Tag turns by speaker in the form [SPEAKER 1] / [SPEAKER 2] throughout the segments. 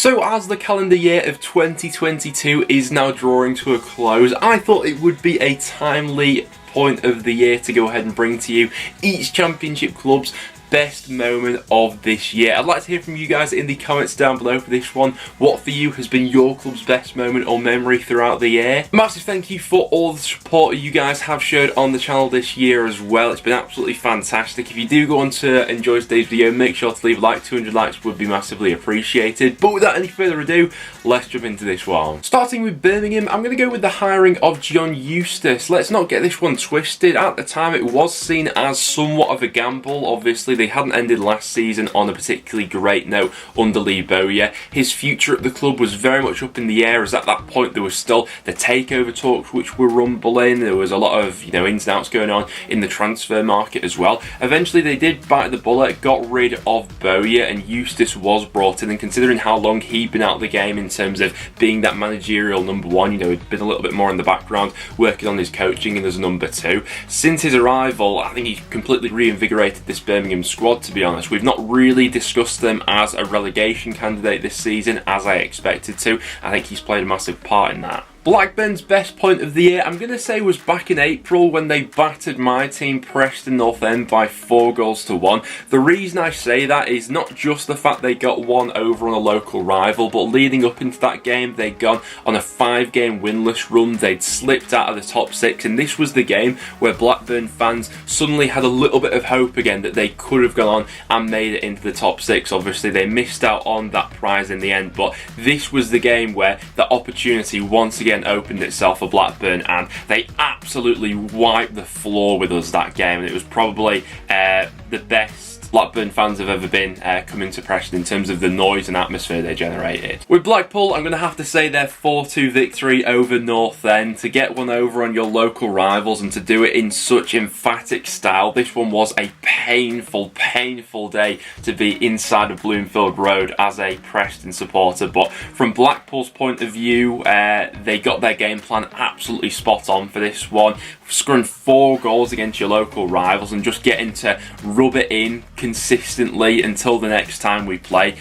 [SPEAKER 1] So as the calendar year of 2022 is now drawing to a close, I thought it would be a timely point of the year to go ahead and bring to you each championship club's best moment of this year. I'd like to hear from you guys in the comments down below for this one. What for you has been your club's best moment or memory throughout the year? Massive thank you for all the support you guys have showed on the channel this year as well. It's been absolutely fantastic. If you do go on to enjoy today's video, make sure to leave a like. 200 likes would be massively appreciated. But without any further ado, let's jump into this one. Starting with Birmingham, I'm going to go with the hiring of John Eustace. Let's not get this one twisted. At the time, it was seen as somewhat of a gamble. Obviously, they hadn't ended last season on a particularly great note under Lee Bowyer. His future at the club was very much up in the air, as at that point there was still the takeover talks which were rumbling. There was a lot of ins and outs going on in the transfer market as well. Eventually they did bite the bullet, got rid of Bowyer, and Eustace was brought in. And considering how long he'd been out of the game in terms of being that managerial number one, he'd been a little bit more in the background working on his coaching and as a number two. Since his arrival, I think he completely reinvigorated this Birmingham squad, to be honest. We've not really discussed them as a relegation candidate this season as I expected to. I think he's played a massive part in that. Blackburn's best point of the year, I'm going to say, was back in April when they battered my team, Preston North End, by 4-1. The reason I say that is not just the fact they got one over on a local rival, but leading up into that game, they'd gone on a 5-game winless run. They'd slipped out of the top 6, and this was the game where Blackburn fans suddenly had a little bit of hope again that they could have gone on and made it into the top 6. Obviously, they missed out on that prize in the end, but this was the game where the opportunity once again opened itself for Blackburn, and they absolutely wiped the floor with us that game. And it was probably the best Blackburn fans have ever been coming to Preston in terms of the noise and atmosphere they generated. With Blackpool, I'm going to have to say their 4-2 victory over North End. To get one over on your local rivals and to do it in such emphatic style, this one was a painful day to be inside of Bloomfield Road as a Preston supporter. But from Blackpool's point of view, they got their game plan absolutely spot on for this one, scoring 4 goals against your local rivals and just getting to rub it in consistently until the next time we play.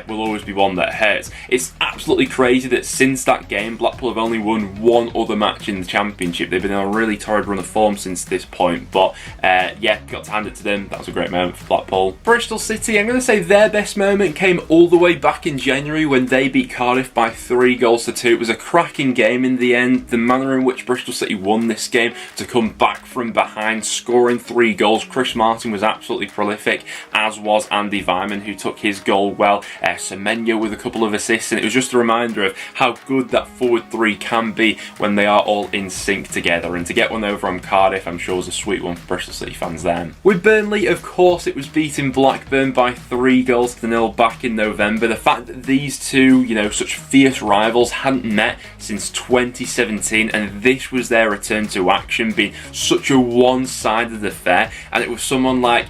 [SPEAKER 1] Will always be one that hurts. It's absolutely crazy that since that game, Blackpool have only won one other match in the Championship. They've been on a really torrid run of form since this point, but got to hand it to them. That was a great moment for Blackpool. Bristol City, I'm going to say their best moment came all the way back in January when they beat Cardiff by 3-2. It was a cracking game in the end. The manner in which Bristol City won this game, to come back from behind, scoring 3 goals. Chris Martin was absolutely prolific, as was Andy Vyman, who took his goal well. Semenyo with a couple of assists, and it was just a reminder of how good that forward 3 can be when they are all in sync together. And to get one over on Cardiff, I'm sure was a sweet one for Bristol City fans then. With Burnley, of course, it was beating Blackburn by 3-0 back in November. The fact that these two, such fierce rivals, hadn't met since 2017, and this was their return to action, being such a one-sided affair, and it was someone like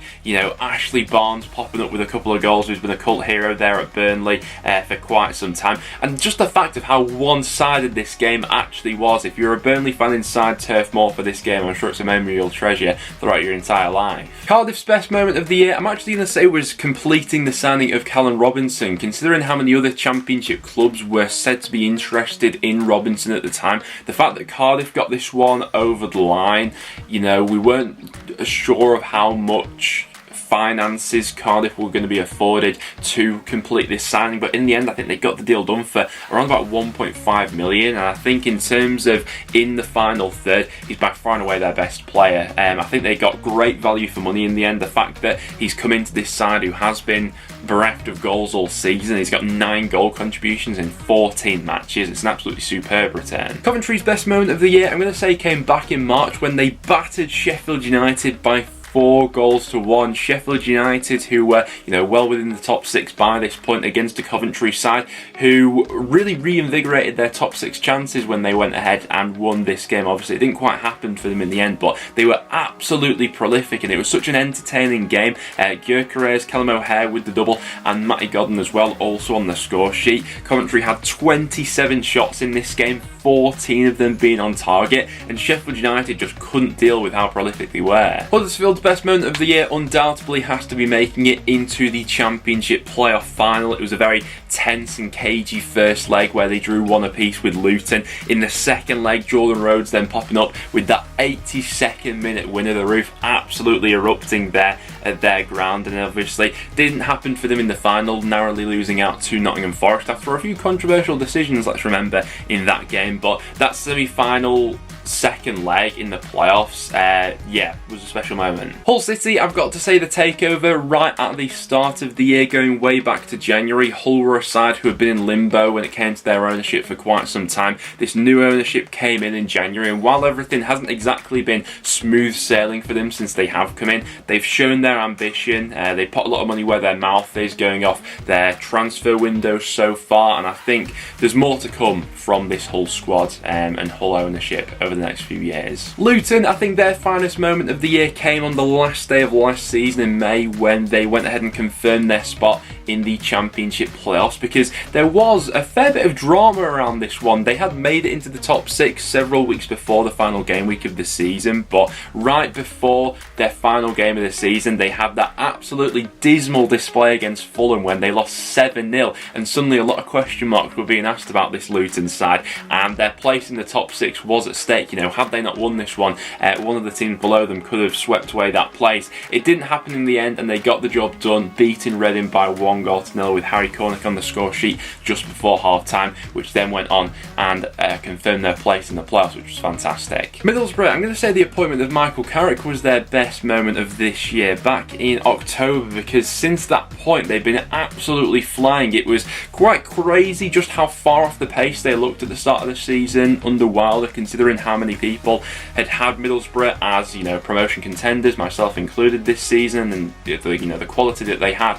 [SPEAKER 1] Ashley Barnes popping up with a couple of goals, who's been a cult hero there at Burnley for quite some time. And just the fact of how one-sided this game actually was. If you're a Burnley fan inside Turf Moor for this game, I'm sure it's a memory you'll treasure throughout your entire life. Cardiff's best moment of the year, I'm actually going to say, was completing the signing of Callum Robinson. Considering how many other Championship clubs were said to be interested in Robinson at the time, the fact that Cardiff got this one over the line, we weren't sure of how much finances Cardiff were going to be afforded to complete this signing, but in the end I think they got the deal done for around about 1.5 million, and I think in terms of in the final third, he's by far and away their best player. I think they got great value for money in the end. The fact that he's come into this side who has been bereft of goals all season, he's got 9 goal contributions in 14 matches. It's an absolutely superb return. Coventry's best moment of the year, I'm going to say, came back in March when they battered Sheffield United by 4-1. Sheffield United, who were well within the top 6 by this point, against a Coventry side who really reinvigorated their top 6 chances when they went ahead and won this game. Obviously it didn't quite happen for them in the end, but they were absolutely prolific, and it was such an entertaining game. Gyökeres, Callum O'Hare with the double, and Matty Godden as well also on the score sheet. Coventry had 27 shots in this game, 14 of them being on target, and Sheffield United just couldn't deal with how prolific they were. Huddersfield best moment of the year undoubtedly has to be making it into the Championship playoff final. It was a very tense and cagey first leg where they drew 1 apiece with Luton. In the second leg, Jordan Rhodes then popping up with that 82nd minute winner, the roof absolutely erupting there at their ground, and obviously didn't happen for them in the final, narrowly losing out to Nottingham Forest after a few controversial decisions, let's remember, in that game. But that semi-final second leg in the playoffs, yeah, was a special moment. Hull City, I've got to say, the takeover right at the start of the year, going way back to January. Hull were a side who had been in limbo when it came to their ownership for quite some time. This new ownership came in January, and while everything hasn't exactly been smooth sailing for them since they have come in, they've shown their ambition. They put a lot of money where their mouth is, going off their transfer window so far, and I think there's more to come from this Hull squad and Hull ownership over the next few years. Luton, I think their finest moment of the year came on the last day of last season in May, when they went ahead and confirmed their spot in the Championship playoffs, because there was a fair bit of drama around this one. They had made it into the top 6 several weeks before the final game week of the season, but right before their final game of the season, they had that absolutely dismal display against Fulham when they lost 7-0, and suddenly a lot of question marks were being asked about this Luton side, and their place in the top 6 was at stake. You know, had they not won this one, one of the teams below them could have swept away that place. It didn't happen in the end, and they got the job done, beating Reading by 1-0 with Harry Cornick on the score sheet just before half-time, which then went on and confirmed their place in the playoffs, which was fantastic. Middlesbrough, I'm going to say the appointment of Michael Carrick was their best moment of this year, back in October, because since that point they've been absolutely flying. It was quite crazy just how far off the pace they looked at the start of the season under Wilder, considering how many people had Middlesbrough as, you know, promotion contenders, myself included, this season, and the quality that they had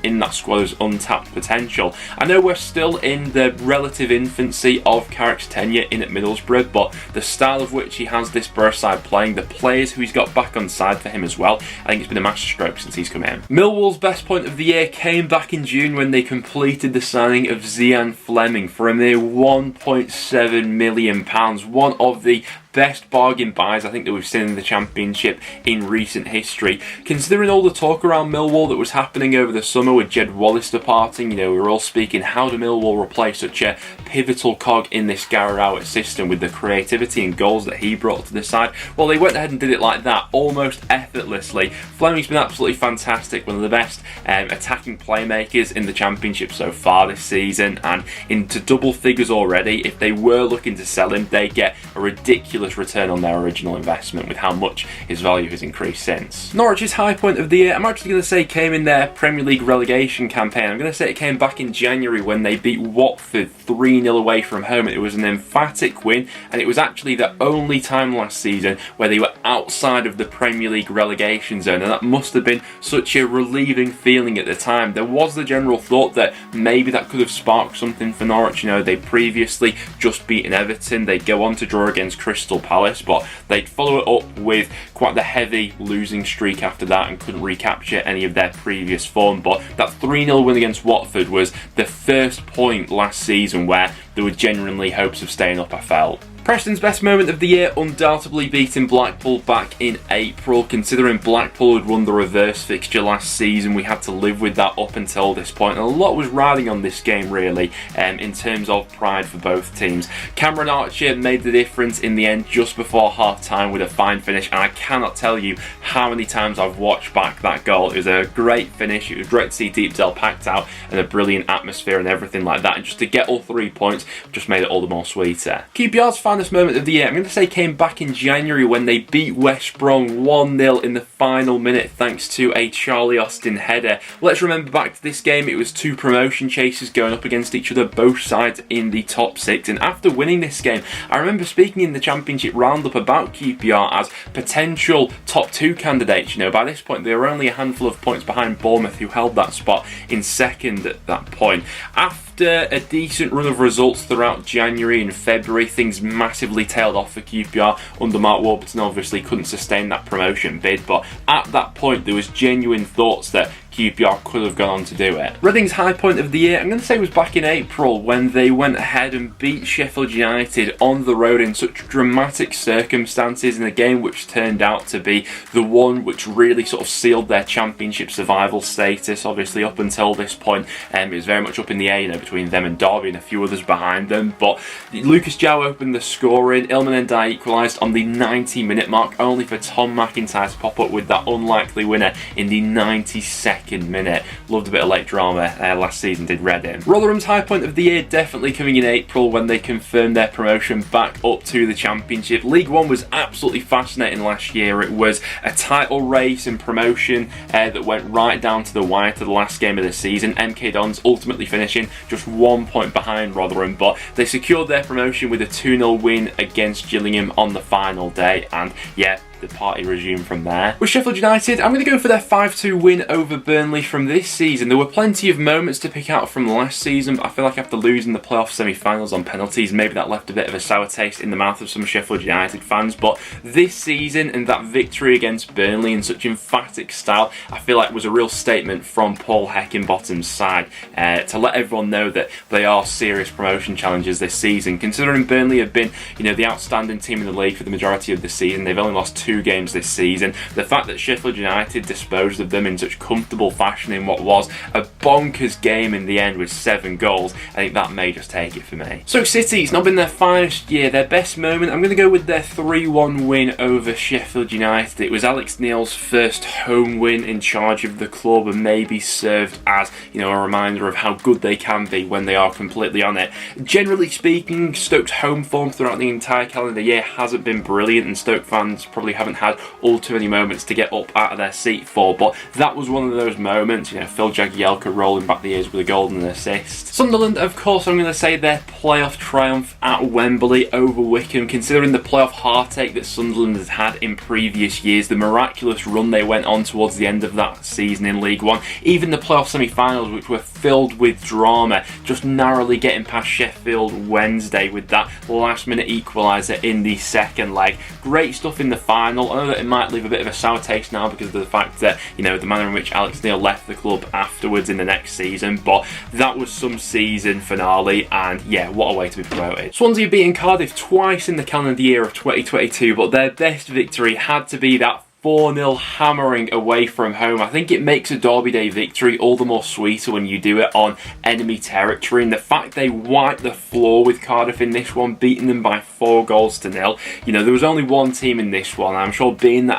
[SPEAKER 1] in that squad's untapped potential. I know we're still in the relative infancy of Carrick's tenure in at Middlesbrough, but the style of which he has this Borough side playing, the players who he's got back on side for him as well, I think it's been a masterstroke since he's come in. Millwall's best point of the year came back in June when they completed the signing of Zian Fleming for a mere £1.7 million, one of the best bargain buys I think that we've seen in the Championship in recent history. Considering all the talk around Millwall that was happening over the summer with Jed Wallace departing, you know, we were all speaking, how do Millwall replace such a pivotal cog in this Gary Rowett system with the creativity and goals that he brought to the side? Well, they went ahead and did it like that, almost effortlessly. Fleming's been absolutely fantastic, one of the best attacking playmakers in the Championship so far this season, and into double figures already. If they were looking to sell him, they get a ridiculous return on their original investment with how much his value has increased since. Norwich's high point of the year, I'm actually going to say, came in their Premier League relegation campaign. I'm going to say it came back in January when they beat Watford 3-0 away from home. It was an emphatic win, and it was actually the only time last season where they were outside of the Premier League relegation zone, and that must have been such a relieving feeling at the time. There was the general thought that maybe that could have sparked something for Norwich. You know, they previously just beaten Everton, they'd go on to draw against Crystal Palace, but they'd follow it up with quite the heavy losing streak after that and couldn't recapture any of their previous form. But that 3-0 win against Watford was the first point last season where there were genuinely hopes of staying up, I felt. Preston's best moment of the year, undoubtedly beating Blackpool back in April. Considering Blackpool had won the reverse fixture last season, we had to live with that up until this point, and a lot was riding on this game really, in terms of pride for both teams. Cameron Archer made the difference in the end just before half time with a fine finish, and I cannot tell you how many times I've watched back that goal. It was a great finish, it was great to see Deepdale packed out and a brilliant atmosphere and everything like that, and just to get all 3 points just made it all the more sweeter. QPR's finest moment of the year, I'm going to say, came back in January when they beat West Brom 1-0 in the final minute thanks to a Charlie Austin header. Let's remember back to this game, it was 2 promotion chasers going up against each other, both sides in the top 6, and after winning this game, I remember speaking in the Championship roundup about QPR as potential top 2 candidates. You know, by this point they were only a handful of points behind Bournemouth, who held that spot in second at that point. After a decent run of results throughout January and February, things massively tailed off for QPR under Mark Warburton. Obviously couldn't sustain that promotion bid, but at that point there was genuine thoughts that QPR could have gone on to do it. Reading's high point of the year, I'm going to say, was back in April when they went ahead and beat Sheffield United on the road in such dramatic circumstances in a game which turned out to be the one which really sort of sealed their championship survival status. Obviously, up until this point, it was very much up in the air, you know, between them and Derby and a few others behind them. But Lucas João opened the scoring, Ilman Ndiaye equalised on the 90-minute mark, only for Tom McIntyre to pop up with that unlikely winner in the 92nd minute. Loved a bit of late drama last season, did Reading. Rotherham's high point of the year definitely coming in April when they confirmed their promotion back up to the Championship. League One was absolutely fascinating last year. It was a title race and promotion that went right down to the wire to the last game of the season. MK Dons ultimately finishing just 1 point behind Rotherham, but they secured their promotion with a 2-0 win against Gillingham on the final day, and yeah, the party resumed from there. With Sheffield United, I'm going to go for their 5-2 win over Burnley from this season. There were plenty of moments to pick out from last season, but I feel like after losing the playoff semi-finals on penalties, maybe that left a bit of a sour taste in the mouth of some Sheffield United fans. But this season and that victory against Burnley in such emphatic style, I feel like was a real statement from Paul Heckingbottom's side to let everyone know that they are serious promotion challenges this season. Considering Burnley have been, you know, the outstanding team in the league for the majority of the season, they've only lost 2 games this season. The fact that Sheffield United disposed of them in such comfortable fashion in what was a bonkers game in the end with 7 goals, I think that may just take it for me. So City, it's not been their finest year. Their best moment, I'm going to go with their 3-1 win over Sheffield United. It was Alex Neil's first home win in charge of the club, and maybe served as, you know, a reminder of how good they can be when they are completely on it. Generally speaking, Stoke's home form throughout the entire calendar year hasn't been brilliant, and Stoke fans probably haven't had all too many moments to get up out of their seat for, but that was one of those moments. You know, Phil Jagielka rolling back the years with a golden assist. Sunderland, of course, I'm going to say their playoff triumph at Wembley over Wickham. Considering the playoff heartache that Sunderland has had in previous years, the miraculous run they went on towards the end of that season in League One, even the playoff semi-finals, which were filled with drama, just narrowly getting past Sheffield Wednesday with that last-minute equaliser in the second leg. Great stuff in the final. I know that it might leave a bit of a sour taste now because of the fact that, you know, the manner in which Alex Neil left the club afterwards in the next season, but that was some season finale, and yeah, what a way to be promoted. Swansea beating Cardiff twice in the calendar year of 2022, but their best victory had to be that 4-0 hammering away from home. I think it makes a Derby Day victory all the more sweeter when you do it on enemy territory, and the fact they wiped the floor with Cardiff in this one, beating them by 4-0. You know, there was only one team in this one. I'm sure being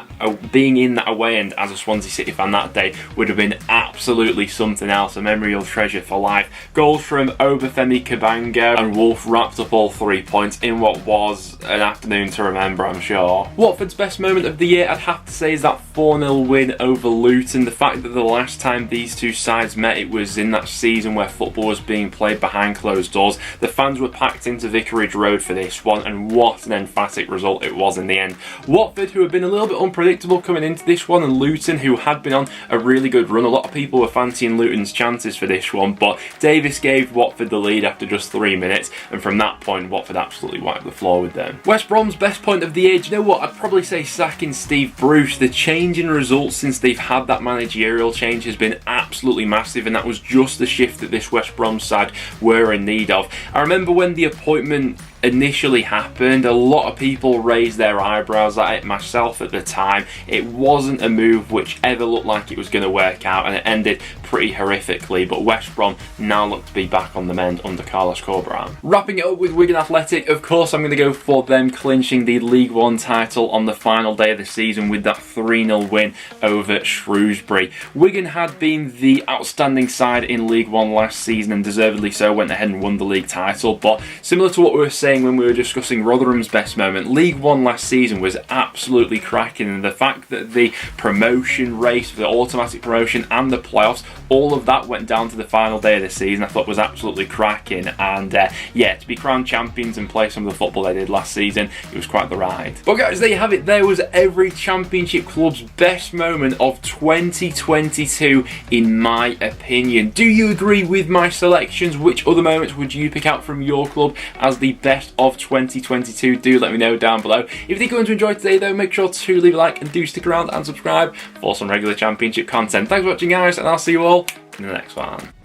[SPEAKER 1] in that away end as a Swansea City fan that day would have been absolutely something else, a memory you'll treasure for life. Goals from Obafemi Cabango and Wolf wrapped up all 3 points in what was an afternoon to remember, I'm sure. Watford's best moment of the year, I'd have to say, is that 4-0 win over Luton. The fact that the last time these two sides met, it was in that season where football was being played behind closed doors. The fans were packed into Vicarage Road for this one, and what an emphatic result it was in the end. Watford, who had been a little bit unpredictable coming into this one, and Luton, who had been on a really good run. A lot of people were fancying Luton's chances for this one, but Davis gave Watford the lead after just 3 minutes, and from that point, Watford absolutely wiped the floor with them. West Brom's best point of the year, do you know what? I'd probably say sacking Steve Bruce. The change in results since they've had that managerial change has been absolutely massive, and that was just the shift that this West Brom side were in need of. I remember when the appointment initially happened, a lot of people raised their eyebrows at it, myself at the time. It wasn't a move which ever looked like it was going to work out, and it ended pretty horrifically, but West Brom now look to be back on the mend under Carlos Corberán. Wrapping it up with Wigan Athletic, of course I'm going to go for them clinching the League One title on the final day of the season with that 3-0 win over Shrewsbury. Wigan had been the outstanding side in League One last season, and deservedly so, went ahead and won the league title, but similar to what we were saying when we were discussing Rotherham's best moment, League One last season was absolutely cracking, and the fact that the promotion race, the automatic promotion and the playoffs all of that went down to the final day of the season. I thought was absolutely cracking, and yeah, to be crowned champions and play some of the football they did last season, it was quite the ride. But guys, there you have it. There was every Championship club's best moment of 2022 in my opinion. Do you agree with my selections? Which other moments would you pick out from your club as the best of 2022? Do let me know down below. If you did go on to enjoy today though, make sure to leave a like and do stick around and subscribe for some regular Championship content. Thanks for watching guys, and I'll see you all in the next one.